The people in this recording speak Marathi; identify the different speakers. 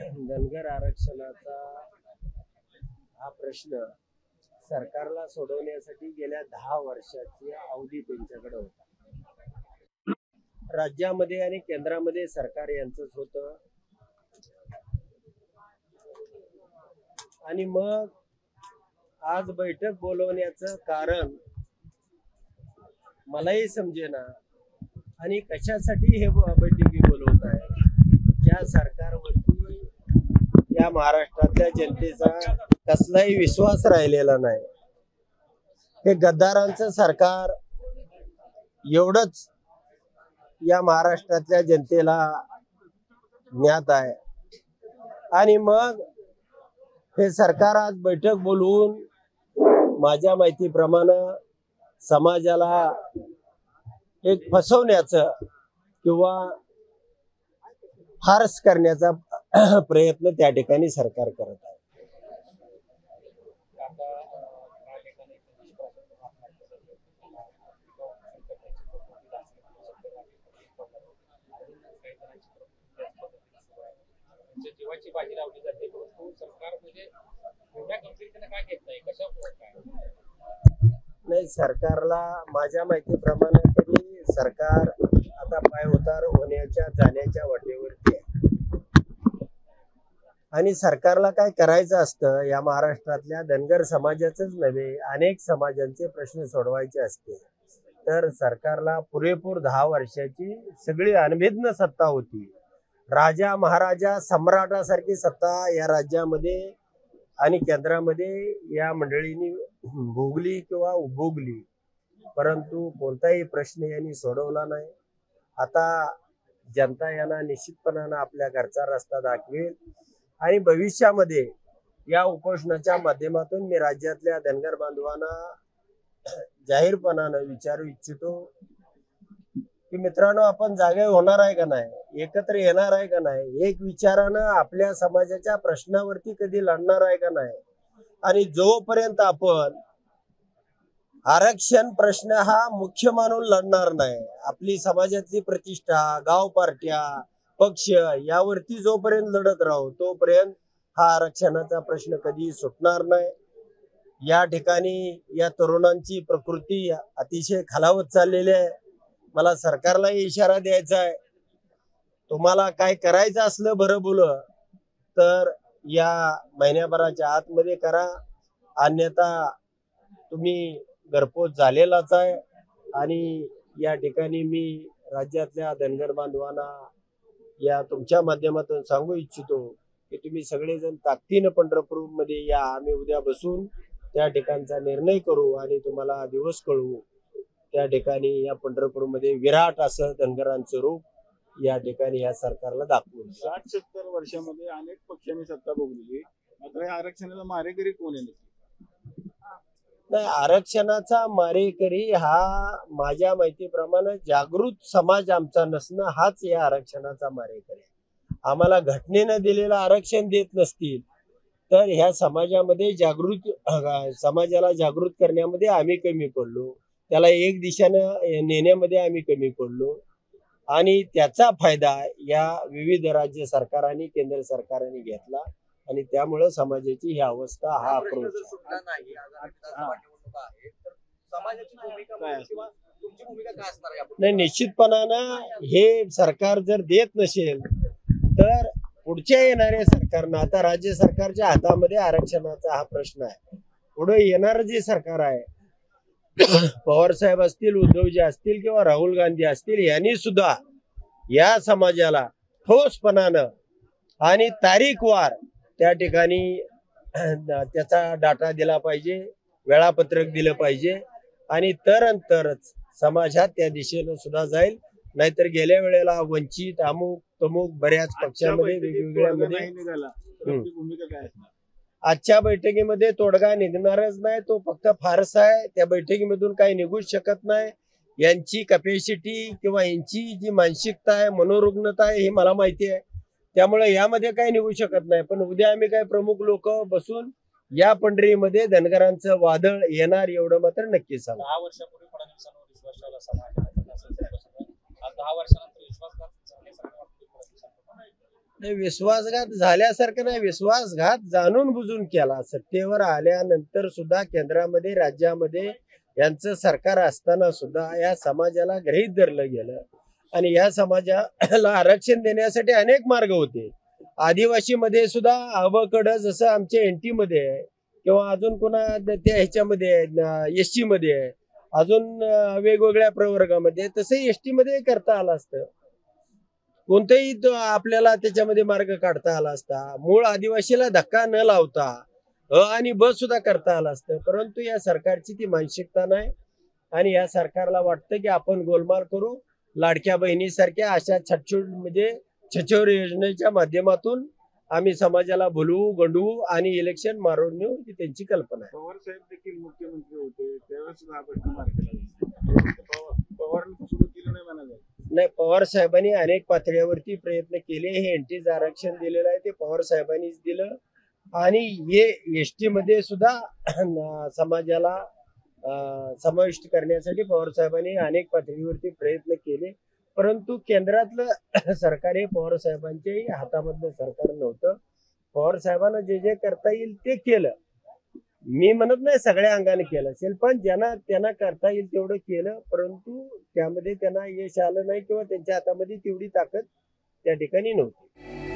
Speaker 1: धनगर आरक्षणाचा हा प्रश्न सरकारला सोडवण्यासाठी गेल्या 10 वर्षाची अवधी त्यांच्याकडे होता। राज्यामध्ये आणि केंद्रामध्ये सरकार यांचंच होतं आणि मग आज बैठक बोलवण्याचं कारण मलाही समजेना आणि कशासाठी हे बैठकी बोलवत आहे। ज्या सरकारवरती या महाराष्ट्रातल्या जनतेचा कसलाही विश्वास राहिलेला नाही। हे गद्दारांचं सरकार एवढंच या महाराष्ट्रातल्या जनतेला ज्ञात आहे आणि मग हे सरकार आज बैठक बोलवून माझ्या माहितीप्रमाणे समाजाला एक फसवण्याचं किंवा फार्स करण्याचा प्रयत्न त्या ठिकाणी सरकार करत आहे।
Speaker 2: जीवाची बाजी लावली जाते परंतु सरकार म्हणजे एवढ्या गंभीरतेने काय घेत नाही, कशामुळे
Speaker 1: नाही। सरकारला माझ्या माहितीप्रमाणे तरी सरकार आता पायउतार होण्याच्या जाण्याच्या वाटेवरती आहे आणि सरकारला काय करायचं असतं, या महाराष्ट्रातल्या धनगर समाजाचंच नव्हे अनेक समाजांचे प्रश्न सोडवायचे असते तर सरकारला पुरेपूर 10 वर्षाची सगळी अनभिज्ञ सत्ता होती। राजा महाराजा सम्राटासारखी सत्ता या राज्यामध्ये आणि केंद्रामध्ये या मंडळींनी भोगली किंवा उपभोगली, परंतु कोणताही प्रश्न यांनी सोडवला नाही। आता जनता यांना निश्चितपणाने आपल्या घरचा रस्ता दाखवेल आणि भविष्यामध्ये या उपोषणाच्या माध्यमातून मी राज्यातल्या धनगर बांधवांना जाहीरपणाने विचारू इच्छितो की मित्रांनो, आपण जागे होणार आहे का नाही, एकत्र येणार आहे का नाही, एक विचारानं आपल्या समाजाच्या प्रश्नावरती कधी लढणार आहे का नाही। आणि जोपर्यंत आपण आरक्षण प्रश्न हा मुख्य मानून लढणार नाही, आपली समाजातली प्रतिष्ठा, गाव पार्ट्या, पक्ष यावरती जोपर्यंत लढत राहू तोपर्यंत हा आरक्षणाचा प्रश्न कधी सुटणार नाही। या ठिकाणी या तरुणांची प्रकृती अतिशय खालावत चाललेली आहे। मला सरकारलाही इशारा द्यायचा आहे, तुम्हाला काय करायचं असलं बरं बोलं तर या महिन्याभराच्या आतमध्ये करा, अन्यथा तुम्ही घरपोच झालेलाच आहे। आणि या ठिकाणी मी राज्यातल्या धनगर बांधवांना या तुमच्या माध्यमातून सांगू इच्छितो की तुम्ही सगळेजण ताकदीनं पंढरपूरमध्ये या, आम्ही उद्या बसून त्या ठिकाणचा निर्णय करू आणि तुम्हाला दिवस कळवू। त्या ठिकाणी या पंढरपूरमध्ये विराट असं धनगरांचं रूप या ठिकाणी या सरकारला दाखवून
Speaker 3: 60-70 वर्षामध्ये अनेक पक्षांनी सत्ता भोगलेली, मात्र या आरक्षणाला मारेकरी कोण आहे?
Speaker 1: नाही, आरक्षणाचा मारेकरी हा माझ्या माहितीप्रमाणे जागृत समाज आमचा नसणं हाच या आरक्षणाचा मारेकरी आहे। आम्हाला घटनेनं दिलेलं आरक्षण देत नसतील तर ह्या समाजामध्ये समाजाला जागृत करण्यामध्ये आम्ही कमी पडलो, त्याला एक दिशेनं नेण्यामध्ये आम्ही कमी पडलो आणि त्याचा फायदा या विविध राज्य सरकारांनी केंद्र सरकारांनी घेतला आणि त्यामुळे समाजाची ही अवस्था हा अप्रोच नाही। निश्चितपणानं हे सरकार जर देत नसेल तर पुढच्या येणाऱ्या सरकारनं, आता राज्य सरकारच्या हातामध्ये आरक्षणाचा हा प्रश्न आहे, पुढे येणारं जे सरकार आहे पवार साहेब असतील, उद्धवजी असतील किंवा राहुल गांधी असतील, यांनी सुद्धा या समाजाला ठोसपणानं आणि तारीखवार त्या ठिकाणी त्याचा डाटा दिला पाहिजे, वेळापत्रक दिलं पाहिजे आणि तरच समाजात त्या दिशेनं सुद्धा जाईल। नाहीतर गेल्या वेळेला वंचित, अमुक तमुक बऱ्याच पक्षामध्ये वेगवेगळ्यामध्ये आजच्या बैठकीमध्ये तोडगा निघणारच नाही, तो फक्त फारसा आहे। त्या बैठकीमधून काही निघूच शकत नाही। यांची कॅपॅसिटी किंवा यांची जी मानसिकता आहे, मनोरुग्णता आहे हे मला माहिती आहे, त्यामुळे यामध्ये काही निघू शकत नाही। पण उद्या आम्ही काही प्रमुख लोक बसून या पंढरीमध्ये धनगरांचं वादळ येणार एवढं मात्र नक्की सांगू।
Speaker 2: 10 वर्षापूर्वी फडणवीसांवर विश्वास ठेवला समाजाने, 10 वर्षानंतर विश्वासघात झाल्यासारखं वाटतं।
Speaker 1: नाही, विश्वासघात झाल्यासारखं नाही, विश्वासघात जाणून बुजून केला. सत्तेवर आल्यानंतर सुद्धा केंद्रामध्ये राज्यामध्ये यांचं सरकार असताना सुद्धा या समाजाला गृहीत धरलं गेलं आणि या समाजाला आरक्षण देण्यासाठी अनेक मार्ग होते. आदिवासीमध्ये सुद्धा अवकडं जसं आमच्या एनटी मध्ये आहे किंवा अजून कोणा त्या ह्याच्यामध्ये आहे, एसटी मध्ये आहे, अजून वेगवेगळ्या प्रवर्गामध्ये, तसं एसटी मध्ये करता आलं असतं. कोणताही आपल्याला त्याच्यामध्ये मार्ग काढता आला असता. मूळ आदिवासीला धक्का न लावता आणि ब सुद्धा करता आलं असतं. परंतु या सरकारची ती मानसिकता नाही आणि या सरकारला वाटतं की आपण गोलमाल करू, लाडक्या बहिणीसारख्या अशा छटछूट म्हणजे छछोर योजनेच्या माध्यमातून आम्ही समाजाला भुलवू, गंडवू आणि इलेक्शन मारून नेऊ, ही त्यांची कल्पना आहे.
Speaker 3: पवार साहेब देखील मुख्यमंत्री होते त्यावेळेस हा प्रश्न मार्केला पवारांनी सुरू केलं नाही म्हणाले.
Speaker 1: नाही, पवार साहेबांनी अनेक पातळ्यावरती प्रयत्न केले. हे एनटीचं आरक्षण दिलेलं आहे ते पवार साहेबांनीच दिलं आणि हे एसटी मध्ये सुद्धा समाजाला समाविष्ट करण्यासाठी पवार साहेबांनी अनेक पातळीवरती प्रयत्न केले. परंतु केंद्रातलं सरकार हे पवार साहेबांच्याही हातामधलं सरकार नव्हतं. पवार साहेबांना जे जे करता येईल ते केलं. मी म्हणत नाही सगळ्या अंगाने केलं असेल, पण त्यांना करता येईल तेवढं केलं. परंतु त्यामध्ये त्यांना यश आलं नाही किंवा त्यांच्या हातामध्ये तेवढी ताकद त्या ठिकाणी नव्हती.